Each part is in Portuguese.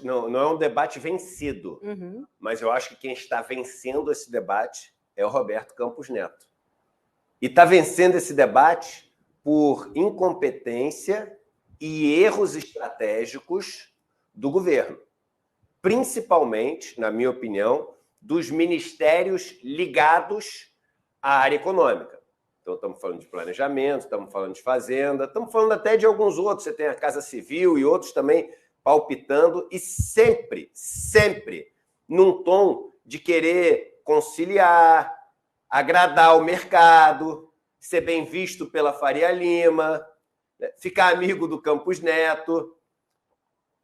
não é um debate vencido, mas eu acho que quem está vencendo esse debate é o Roberto Campos Neto. E está vencendo esse debate por incompetência e erros estratégicos do governo, principalmente, na minha opinião, dos ministérios ligados à área econômica. Então, estamos falando de planejamento, estamos falando de fazenda, estamos falando até de alguns outros. Você tem a Casa Civil e outros também palpitando, e sempre, sempre num tom de querer conciliar, agradar o mercado, ser bem visto pela Faria Lima, ficar amigo do Campos Neto.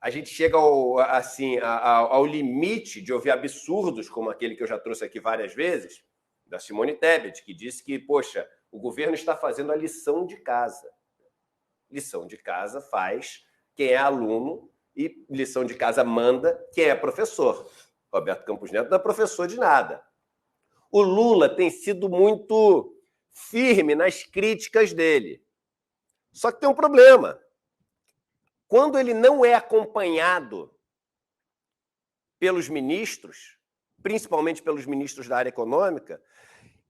A gente chega ao limite de ouvir absurdos, como aquele que eu já trouxe aqui várias vezes, da Simone Tebet, que disse que, poxa, o governo está fazendo a lição de casa. Lição de casa faz quem é aluno e lição de casa manda quem é professor. Roberto Campos Neto não é professor de nada. O Lula tem sido muito firme nas críticas dele. Só que tem um problema. Quando ele não é acompanhado pelos ministros, principalmente pelos ministros da área econômica,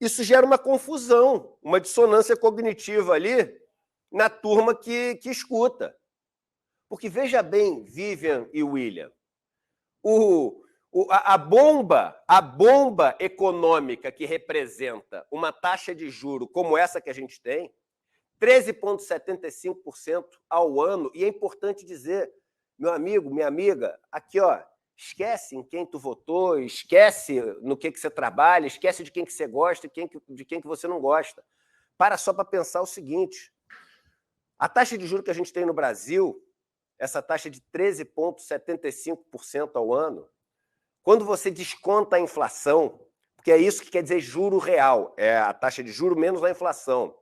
isso gera uma confusão, uma dissonância cognitiva ali na turma que escuta. Porque, veja bem, Vivian e William, a bomba econômica que representa uma taxa de juro como essa que a gente tem, 13,75% ao ano, e é importante dizer, meu amigo, minha amiga, aqui, ó, esquece em quem tu votou, esquece no que você trabalha, esquece de quem que você gosta e de quem que você não gosta. Para só para pensar o seguinte, a taxa de juros que a gente tem no Brasil, essa taxa de 13,75% ao ano, quando você desconta a inflação, porque é isso que quer dizer juro real, é a taxa de juro menos a inflação,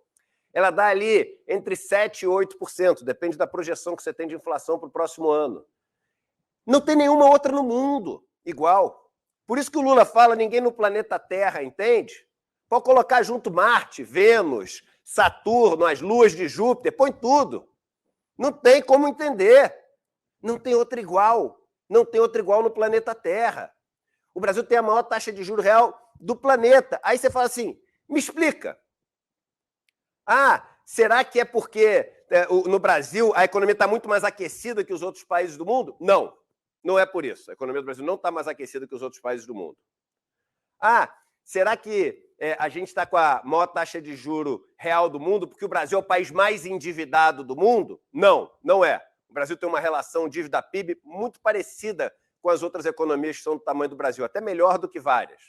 ela dá ali entre 7% e 8%, depende da projeção que você tem de inflação para o próximo ano. Não tem nenhuma outra no mundo igual. Por isso que o Lula fala, ninguém no planeta Terra, entende? Pode colocar junto Marte, Vênus, Saturno, as luas de Júpiter, põe tudo. Não tem como entender. Não tem outra igual. Não tem outra igual no planeta Terra. O Brasil tem a maior taxa de juros real do planeta. Aí você fala assim, me explica. Ah, será que é porque no Brasil a economia está muito mais aquecida que os outros países do mundo? Não, não é por isso. A economia do Brasil não está mais aquecida que os outros países do mundo. Ah, será que a gente está com a maior taxa de juro real do mundo porque o Brasil é o país mais endividado do mundo? Não, não é. O Brasil tem uma relação dívida-PIB muito parecida com as outras economias que são do tamanho do Brasil, até melhor do que várias.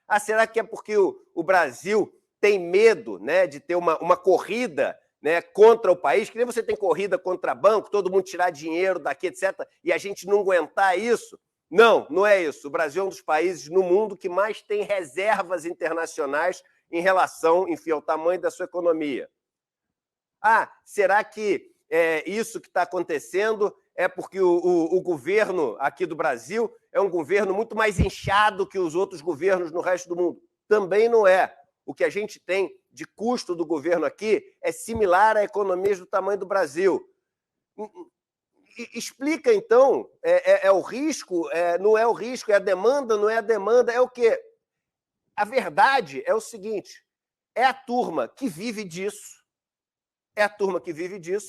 Ah, será que é porque o Brasil tem medo, né, de ter uma corrida, né, contra o país, que nem você tem corrida contra banco, todo mundo tirar dinheiro daqui, etc., e a gente não aguentar isso? Não, não é isso. O Brasil é um dos países no mundo que mais tem reservas internacionais em relação, enfim, ao tamanho da sua economia. Ah, será que isso que está acontecendo é porque o governo aqui do Brasil é um governo muito mais inchado que os outros governos no resto do mundo? Também não é. O que a gente tem de custo do governo aqui é similar a economias do tamanho do Brasil. Explica, então, é o risco, não é o risco, é a demanda, não é a demanda, é o quê? A verdade é o seguinte, é a turma que vive disso,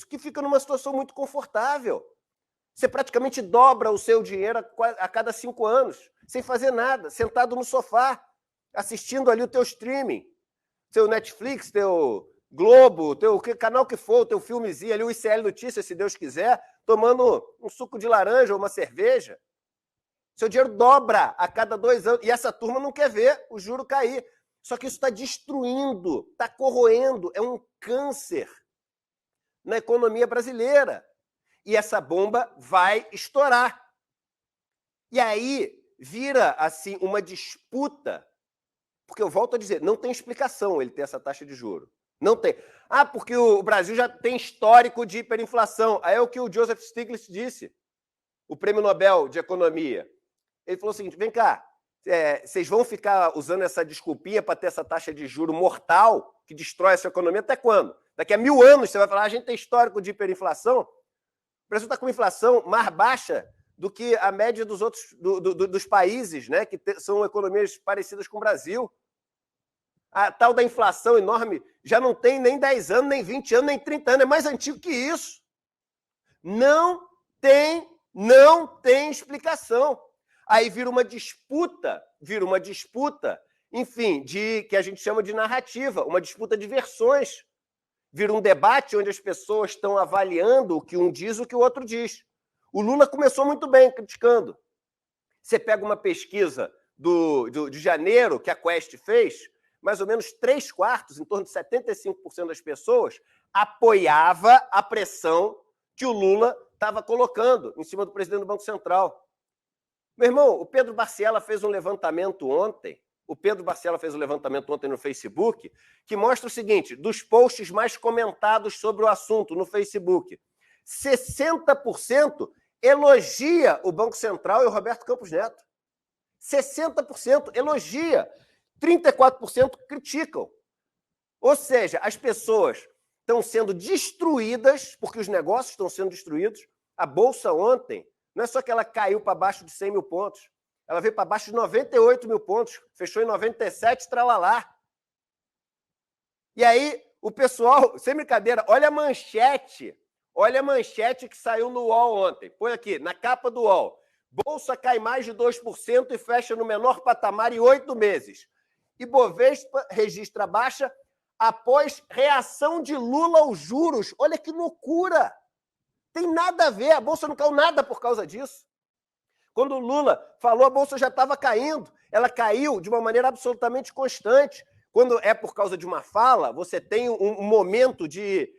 que fica numa situação muito confortável. Você praticamente dobra o seu dinheiro a cada 5 anos, sem fazer nada, sentado no sofá, assistindo ali o teu streaming, teu Netflix, teu Globo, teu canal que for, o teu filmezinho ali, o ICL Notícias, se Deus quiser, tomando um suco de laranja ou uma cerveja. Seu dinheiro dobra a cada 2 anos. E essa turma não quer ver o juro cair. Só que isso está destruindo, está corroendo, é um câncer na economia brasileira. E essa bomba vai estourar. E aí vira assim uma disputa, porque eu volto a dizer, não tem explicação ele ter essa taxa de juros. Não tem. Ah, porque o Brasil já tem histórico de hiperinflação. Aí é o que o Joseph Stiglitz disse, o Prêmio Nobel de Economia. Ele falou o seguinte, vem cá, vocês vão ficar usando essa desculpinha para ter essa taxa de juro mortal que destrói essa economia até quando? Daqui a 1000 anos você vai falar, a gente tem histórico de hiperinflação? O Brasil está com uma inflação mais baixa do que a média dos outros dos países, né, que são economias parecidas com o Brasil. A tal da inflação enorme já não tem nem 10 anos, nem 20 anos, nem 30 anos, é mais antigo que isso. Não tem explicação. Aí vira uma disputa, enfim, que a gente chama de narrativa, uma disputa de versões. Vira um debate onde as pessoas estão avaliando o que um diz e o que o outro diz. O Lula começou muito bem criticando. Você pega uma pesquisa de janeiro que a Quest fez, mais ou menos 3/4, em torno de 75% das pessoas, apoiava a pressão que o Lula estava colocando em cima do presidente do Banco Central. Meu irmão, o Pedro Barciela fez um levantamento ontem, no Facebook, que mostra o seguinte, dos posts mais comentados sobre o assunto no Facebook, 60% elogia o Banco Central e o Roberto Campos Neto. 60% elogia, 34% criticam. Ou seja, as pessoas estão sendo destruídas, porque os negócios estão sendo destruídos. A Bolsa ontem, não é só que ela caiu para baixo de 100 mil pontos, ela veio para baixo de 98 mil pontos, fechou em 97, tralalá. E aí, o pessoal, sem brincadeira, olha a manchete que saiu no UOL ontem. Põe aqui, na capa do UOL. Bolsa cai mais de 2% e fecha no menor patamar em 8 meses. Ibovespa registra baixa após reação de Lula aos juros. Olha que loucura! Tem nada a ver, a Bolsa não caiu nada por causa disso. Quando o Lula falou, a Bolsa já estava caindo. Ela caiu de uma maneira absolutamente constante. Quando é por causa de uma fala, você tem um momento de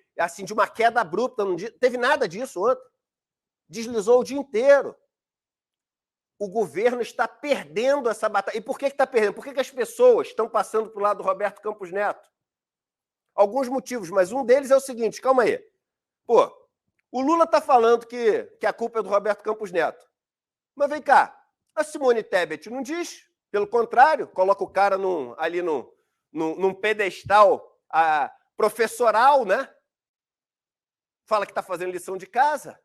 uma queda abrupta. Não teve nada disso ontem. Deslizou o dia inteiro. O governo está perdendo essa batalha. E por que está perdendo? Por que as pessoas estão passando para o lado do Roberto Campos Neto? Alguns motivos, mas um deles é o seguinte, calma aí. Pô, o Lula está falando que a culpa é do Roberto Campos Neto. Mas vem cá, a Simone Tebet não diz, pelo contrário, coloca o cara num pedestal professoral, né? Fala que está fazendo lição de casa.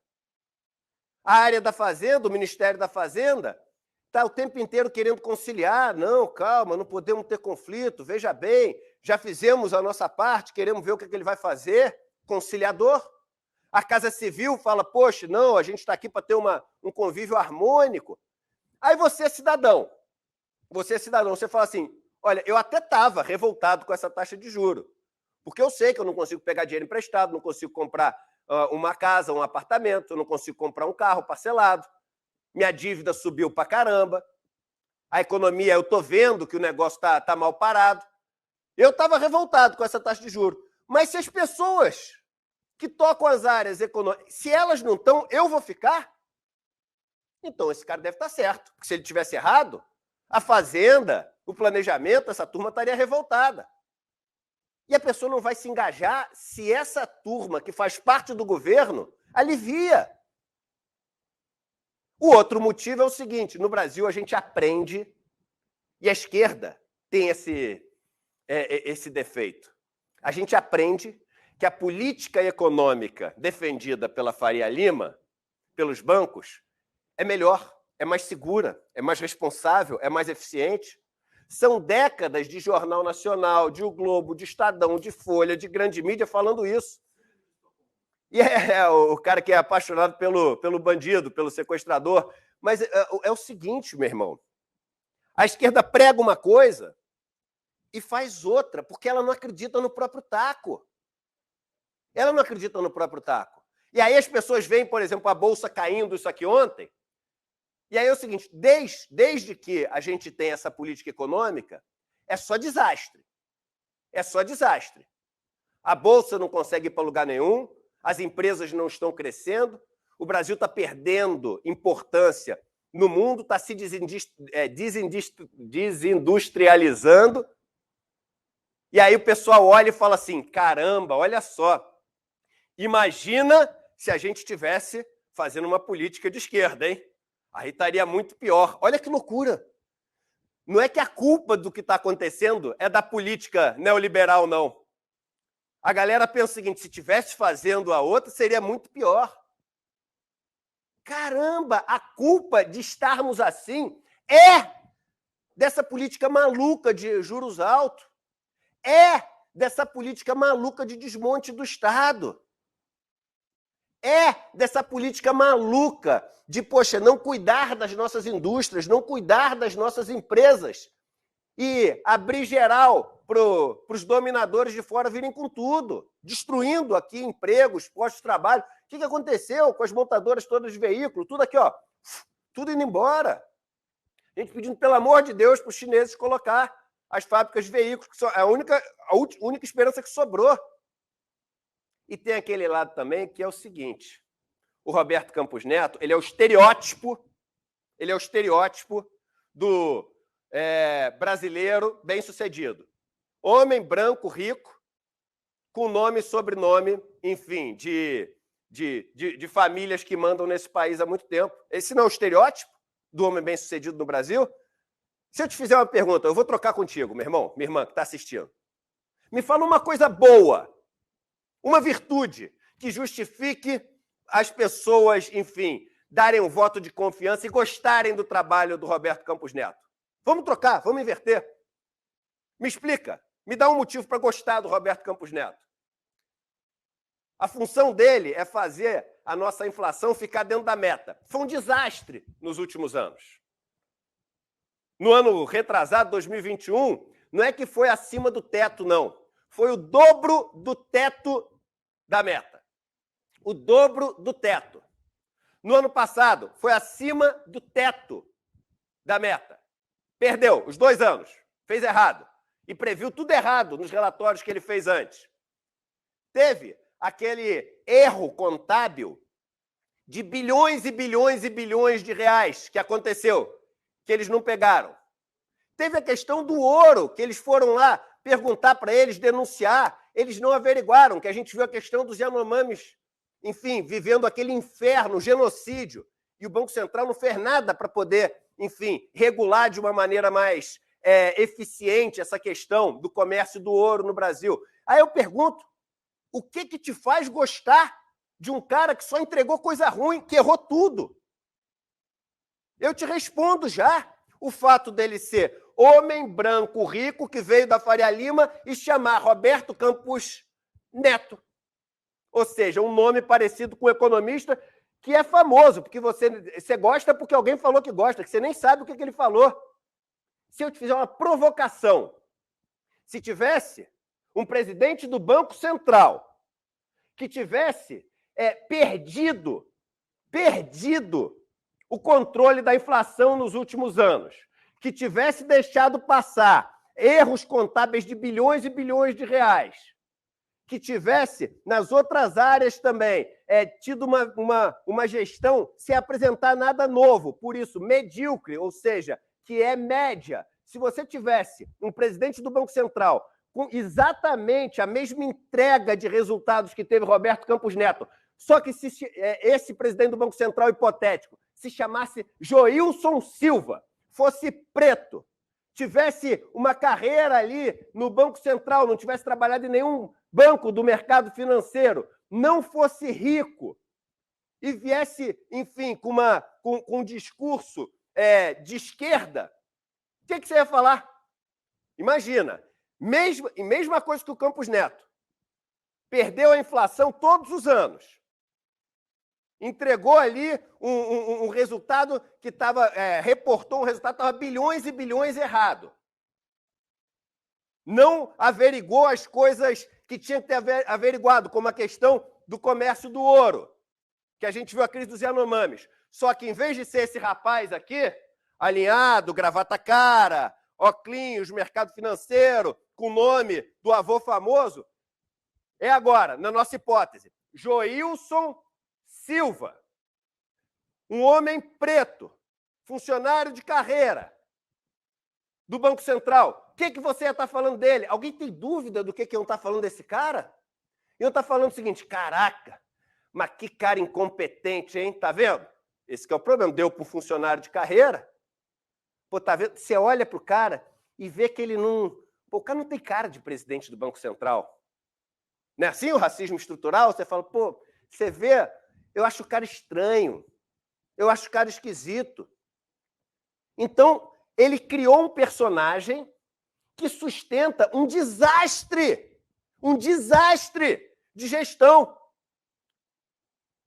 A área da Fazenda, o Ministério da Fazenda, está o tempo inteiro querendo conciliar. Não, calma, não podemos ter conflito. Veja bem, já fizemos a nossa parte, queremos ver o que ele vai fazer. Conciliador. A Casa Civil fala, poxa, não, a gente está aqui para ter um convívio harmônico. Aí você é cidadão. Você fala assim, olha, eu até estava revoltado com essa taxa de juros, porque eu sei que eu não consigo pegar dinheiro emprestado, não consigo comprar uma casa, um apartamento, eu não consigo comprar um carro parcelado, minha dívida subiu pra caramba, a economia, eu estou vendo que o negócio tá mal parado. Eu estava revoltado com essa taxa de juros. Mas se as pessoas que tocam as áreas econômicas, se elas não estão, eu vou ficar? Então esse cara deve estar certo. Porque se ele tivesse errado, a Fazenda, o planejamento, essa turma estaria revoltada. E a pessoa não vai se engajar se essa turma que faz parte do governo alivia. O outro motivo é o seguinte, no Brasil a gente aprende, e a esquerda tem esse defeito, a gente aprende que a política econômica defendida pela Faria Lima, pelos bancos, é melhor, é mais segura, é mais responsável, é mais eficiente. São décadas de Jornal Nacional, de O Globo, de Estadão, de Folha, de grande mídia falando isso. E o cara que é apaixonado pelo bandido, pelo sequestrador. Mas é o seguinte, meu irmão, a esquerda prega uma coisa e faz outra, porque ela não acredita no próprio taco. Ela não acredita no próprio taco. E aí as pessoas veem, por exemplo, a Bolsa caindo, isso aqui ontem. E aí é o seguinte, desde que a gente tem essa política econômica, é só desastre. É só desastre. A Bolsa não consegue ir para lugar nenhum, as empresas não estão crescendo, o Brasil está perdendo importância no mundo, está se desindustrializando. E aí o pessoal olha e fala assim, caramba, olha só, imagina se a gente estivesse fazendo uma política de esquerda, hein? Aí estaria muito pior. Olha que loucura. Não é que a culpa do que está acontecendo é da política neoliberal, não. A galera pensa o seguinte, se estivesse fazendo a outra, seria muito pior. Caramba, a culpa de estarmos assim é dessa política maluca de juros altos, é dessa política maluca de desmonte do Estado, é dessa política maluca de, poxa, não cuidar das nossas indústrias, não cuidar das nossas empresas e abrir geral para os dominadores de fora virem com tudo, destruindo aqui empregos, postos de trabalho. O que aconteceu com as montadoras todas de veículos? Tudo aqui, ó, tudo indo embora. A gente pedindo, pelo amor de Deus, para os chineses colocar as fábricas de veículos, que são a única esperança que sobrou. E tem aquele lado também que é o seguinte: o Roberto Campos Neto, ele é o estereótipo do brasileiro bem-sucedido. Homem branco, rico, com nome e sobrenome, enfim, de famílias que mandam nesse país há muito tempo. Esse não é o estereótipo do homem bem-sucedido no Brasil? Se eu te fizer uma pergunta, eu vou trocar contigo, meu irmão, minha irmã, que está assistindo. Me fala uma coisa boa, uma virtude que justifique as pessoas, enfim, darem um voto de confiança e gostarem do trabalho do Roberto Campos Neto. Vamos trocar, vamos inverter. Me explica, me dá um motivo para gostar do Roberto Campos Neto. A função dele é fazer a nossa inflação ficar dentro da meta. Foi um desastre nos últimos anos. No ano retrasado, 2021, não é que foi acima do teto, não. Foi o dobro do teto da meta. O dobro do teto. No ano passado, foi acima do teto da meta. Perdeu os 2 anos. Fez errado. E previu tudo errado nos relatórios que ele fez antes. Teve aquele erro contábil de bilhões e bilhões e bilhões de reais que aconteceu, que eles não pegaram. Teve a questão do ouro, que eles foram lá perguntar para eles, denunciar, eles não averiguaram, que a gente viu a questão dos Yanomamis, enfim, vivendo aquele inferno, genocídio, e o Banco Central não fez nada para poder, enfim, regular de uma maneira mais eficiente essa questão do comércio do ouro no Brasil. Aí eu pergunto, o que te faz gostar de um cara que só entregou coisa ruim, que errou tudo? Eu te respondo já. O fato dele ser homem branco rico que veio da Faria Lima e chamar Roberto Campos Neto. Ou seja, um nome parecido com um economista que é famoso, porque você gosta porque alguém falou que gosta, que você nem sabe o que ele falou. Se eu te fizer uma provocação, se tivesse um presidente do Banco Central que tivesse perdido o controle da inflação nos últimos anos, que tivesse deixado passar erros contábeis de bilhões e bilhões de reais, que tivesse, nas outras áreas também, tido uma gestão sem apresentar nada novo, por isso, medíocre, ou seja, que é média. Se você tivesse um presidente do Banco Central com exatamente a mesma entrega de resultados que teve Roberto Campos Neto, só que se esse presidente do Banco Central hipotético se chamasse Joilson Silva, fosse preto, tivesse uma carreira ali no Banco Central, não tivesse trabalhado em nenhum banco do mercado financeiro, não fosse rico e viesse, enfim, com um discurso de esquerda, o que você ia falar? Imagina, mesma coisa que o Campos Neto. Perdeu a inflação todos os anos. Entregou ali um resultado que estava... reportou um resultado que estava bilhões e bilhões errado. Não averiguou as coisas que tinha que ter averiguado, como a questão do comércio do ouro, que a gente viu a crise dos Yanomamis. Só que, em vez de ser esse rapaz aqui, alinhado, gravata cara, óculos, mercado financeiro, com o nome do avô famoso, é agora, na nossa hipótese, Joilson Silva, um homem preto, funcionário de carreira do Banco Central. O que você ia estar falando dele? Alguém tem dúvida do que eu estar falando desse cara? Eu estar falando o seguinte, caraca, mas que cara incompetente, hein? Tá vendo? Esse que é o problema, deu para um funcionário de carreira. Pô, tá vendo? Você olha para o cara e vê que ele não... Pô, o cara não tem cara de presidente do Banco Central. Não é assim o racismo estrutural? Você fala, pô, você vê, eu acho o cara estranho. Eu acho o cara esquisito. Então, ele criou um personagem que sustenta um desastre de gestão.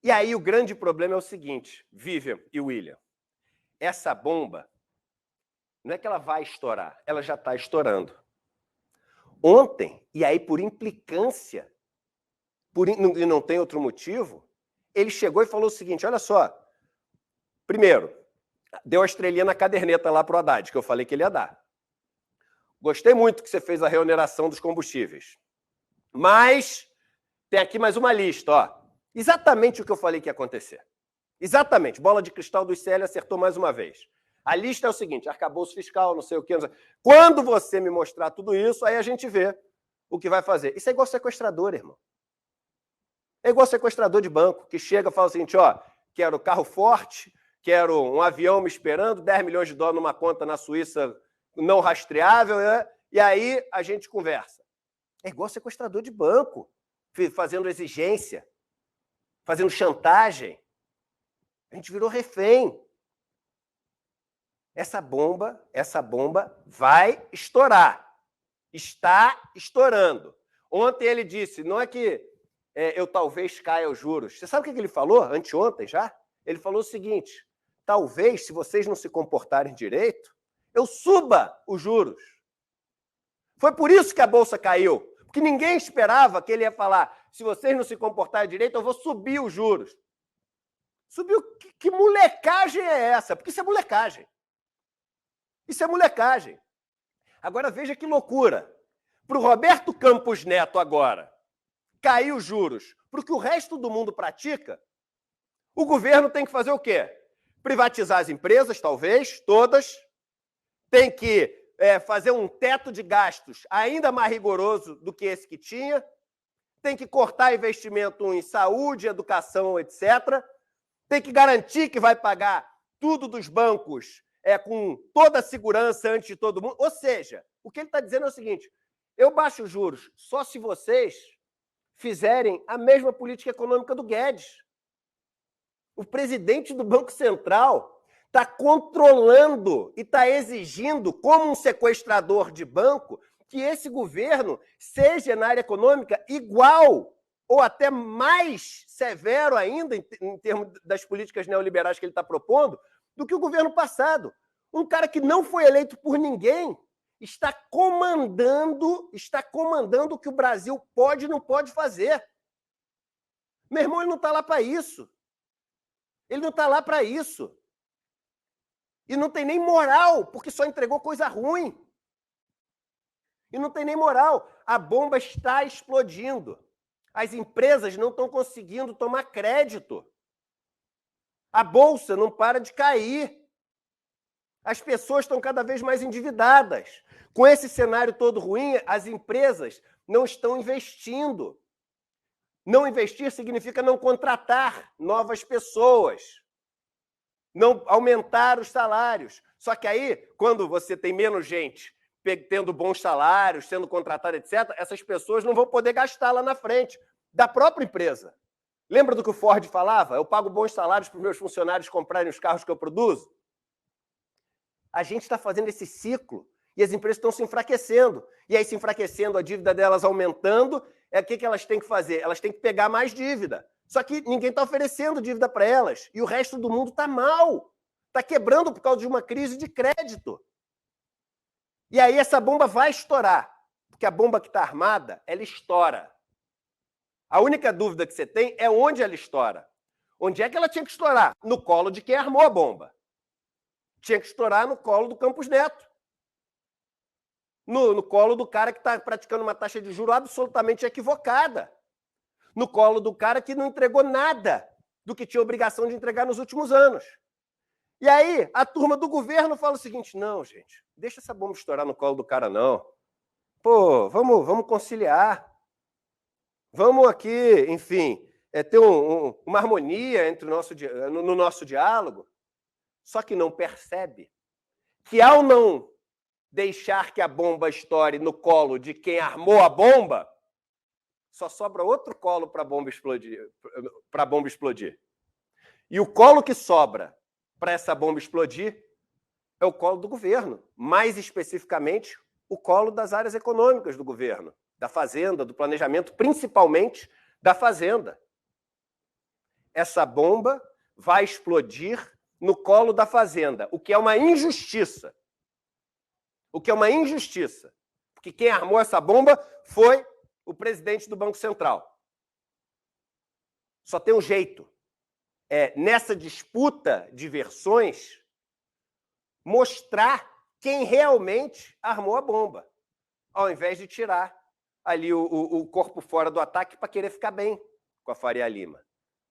E aí o grande problema é o seguinte, Vivian e William, essa bomba, não é que ela vai estourar, ela já está estourando. Ontem, e aí por implicância, e não tem outro motivo, ele chegou e falou o seguinte, olha só, primeiro, deu a estrelinha na caderneta lá para o Haddad, que eu falei que ele ia dar. Gostei muito que você fez a reoneração dos combustíveis. Mas tem aqui mais uma lista, ó. Exatamente o que eu falei que ia acontecer. Exatamente. Bola de cristal do ICL acertou mais uma vez. A lista é o seguinte, arcabouço fiscal, não sei o quê. Quando você me mostrar tudo isso, aí a gente vê o que vai fazer. Isso é igual sequestrador, irmão. É igual sequestrador de banco, que chega e fala o seguinte, ó, quero carro forte, quero um avião me esperando, 10 milhões de dólares numa conta na Suíça não rastreável, né? E aí a gente conversa. É igual sequestrador de banco, fazendo exigência, fazendo chantagem. A gente virou refém. Essa bomba vai estourar. Está estourando. Ontem ele disse, não é que eu talvez caia os juros. Você sabe o que ele falou anteontem já? Ele falou o seguinte, talvez, se vocês não se comportarem direito, eu suba os juros. Foi por isso que a Bolsa caiu. Porque ninguém esperava que ele ia falar, se vocês não se comportarem direito, eu vou subir os juros. Subiu? Que molecagem é essa? Porque isso é molecagem. Isso é molecagem. Agora veja que loucura. Para o Roberto Campos Neto agora cair os juros para o que o resto do mundo pratica, o governo tem que fazer o quê? Privatizar as empresas, talvez, todas. Tem que fazer um teto de gastos ainda mais rigoroso do que esse que tinha. Tem que cortar investimento em saúde, educação, etc. Tem que garantir que vai pagar tudo dos bancos com toda a segurança antes de todo mundo. Ou seja, o que ele está dizendo é o seguinte, eu baixo os juros só se vocês fizerem a mesma política econômica do Guedes. O presidente do Banco Central está controlando e está exigindo, como um sequestrador de banco, que esse governo seja, na área econômica, igual ou até mais severo ainda, em termos das políticas neoliberais que ele está propondo, do que o governo passado. Um cara que não foi eleito por ninguém está comandando o que o Brasil pode e não pode fazer. Meu irmão, ele não está lá para isso. Ele não está lá para isso. E não tem nem moral, porque só entregou coisa ruim. E não tem nem moral. A bomba está explodindo. As empresas não estão conseguindo tomar crédito. A bolsa não para de cair. As pessoas estão cada vez mais endividadas. Com esse cenário todo ruim, as empresas não estão investindo. Não investir significa não contratar novas pessoas, não aumentar os salários. Só que aí, quando você tem menos gente tendo bons salários, sendo contratada, etc., essas pessoas não vão poder gastar lá na frente, da própria empresa. Lembra do que o Ford falava? Eu pago bons salários para os meus funcionários comprarem os carros que eu produzo? A gente está fazendo esse ciclo e as empresas estão se enfraquecendo. E aí, se enfraquecendo, a dívida delas aumentando, o que elas têm que fazer? Elas têm que pegar mais dívida. Só que ninguém está oferecendo dívida para elas. E o resto do mundo está mal. Está quebrando por causa de uma crise de crédito. E aí essa bomba vai estourar. Porque a bomba que está armada, ela estoura. A única dúvida que você tem é onde ela estoura. Onde é que ela tinha que estourar? No colo de quem armou a bomba. Tinha que estourar no colo do Campos Neto. No colo do cara que está praticando uma taxa de juros absolutamente equivocada. No colo do cara que não entregou nada do que tinha obrigação de entregar nos últimos anos. E aí, a turma do governo fala o seguinte, não, gente, deixa essa bomba estourar no colo do cara, não. Pô, vamos conciliar. Vamos aqui, enfim, ter uma harmonia entre no nosso diálogo. Só que não percebe que, ao não deixar que a bomba estoure no colo de quem armou a bomba, só sobra outro colo para a bomba explodir. E o colo que sobra para essa bomba explodir é o colo do governo, mais especificamente o colo das áreas econômicas do governo, da Fazenda, do planejamento, principalmente da Fazenda. Essa bomba vai explodir no colo da Fazenda, o que é uma injustiça. O que é uma injustiça. Porque quem armou essa bomba foi o presidente do Banco Central. Só tem um jeito. Nessa disputa de versões, mostrar quem realmente armou a bomba, ao invés de tirar ali o corpo fora do ataque para querer ficar bem com a Faria Lima,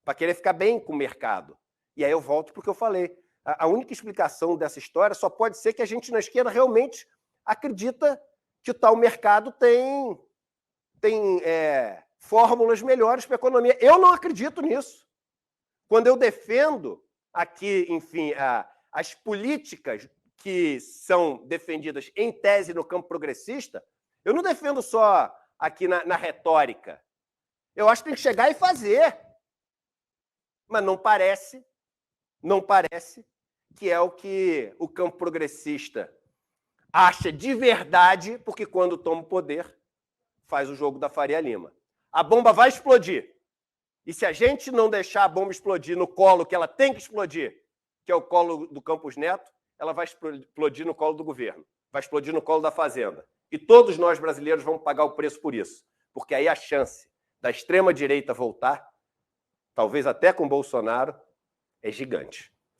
para querer ficar bem com o mercado. E aí eu volto para o que eu falei. A única explicação dessa história só pode ser que a gente na esquerda realmente acredita que o tal mercado tem fórmulas melhores para a economia. Eu não acredito nisso. Quando eu defendo aqui, enfim, as políticas que são defendidas em tese no campo progressista, eu não defendo só aqui na retórica. Eu acho que tem que chegar e fazer. Mas não parece que é o que o campo progressista acha de verdade, porque quando toma o poder, faz o jogo da Faria Lima. A bomba vai explodir. E se a gente não deixar a bomba explodir no colo que ela tem que explodir, que é o colo do Campos Neto, ela vai explodir no colo do governo, vai explodir no colo da Fazenda. E todos nós brasileiros vamos pagar o preço por isso. Porque aí a chance da extrema-direita voltar, talvez até com Bolsonaro, é gigante.